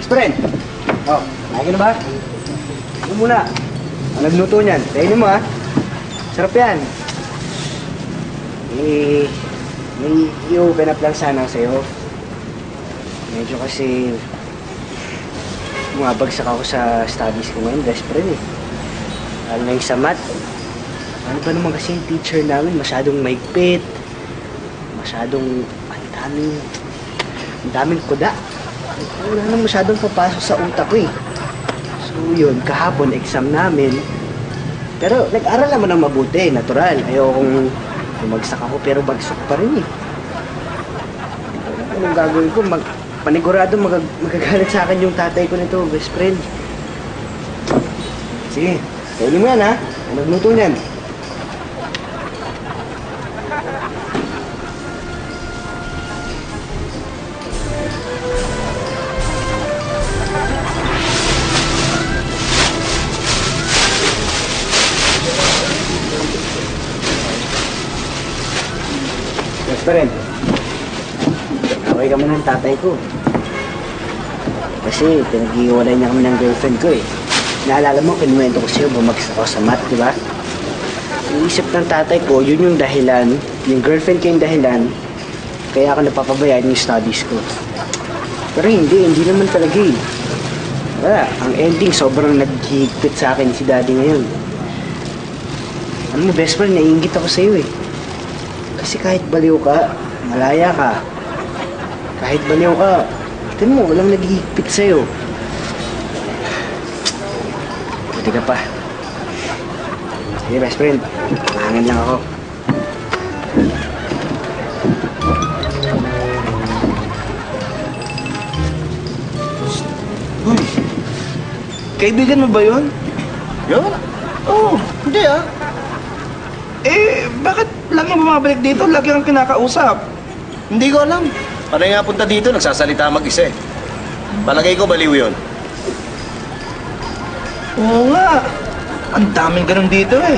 friend. Oh, ayaw ka na ba? Ano muna? Ang nagluto niyan. Kainin mo, ha? Sarap yan. May i-open up lang sana sa'yo. Medyo kasi bumabagsak ako sa studies ko ngayon, best friend eh. Lalo na yung sa math. Ano ba naman kasi yung teacher namin? Masyadong maigpit. Masyadong, ang daming kuda. Wala na masyadong papasok sa utak ko eh. So yun, kahapon exam namin. Pero nag-aral naman ng mabuti, natural. Ayokong bumagsak ako pero bagsak pa rin eh. Anong gagawin ko? Panigurado magagalit sa akin yung tatay ko nito, best friend. Sige, kainin mo yan ha. Ano nagluto niyan? Best friend, away kami ng tatay ko. Kasi pinag-iwalay niya kami ng girlfriend ko eh. Naalala mo, kinuwento ko sa'yo, bumagsak ako sa math, di ba? Iisip ng tatay ko, yun yung dahilan, yung girlfriend ko yung dahilan, kaya ako napapabayaan yung studies ko. Pero hindi naman talaga eh. Wala, ang ending, sobrang naghihigpit sa akin si daddy ngayon. Ano mo, best friend, naiingit ako sa'yo eh. Kasi kahit baliw ka, malaya ka. Kahit baliw ka, tignan mo, walang naghihigpit sa'yo. Buti ka pa. Sige, best friend. Mahangin lang ako. Uy, kaibigan mo ba yun? Yun? Oo, hindi ah. Bakit lagi bumabalik dito? Lagi kang kinakausap. Hindi ko alam. Panay nga punta dito, nagsasalita mag-isa eh. Palagay ko baliw yun. Oo nga. Ang daming ganun dito eh.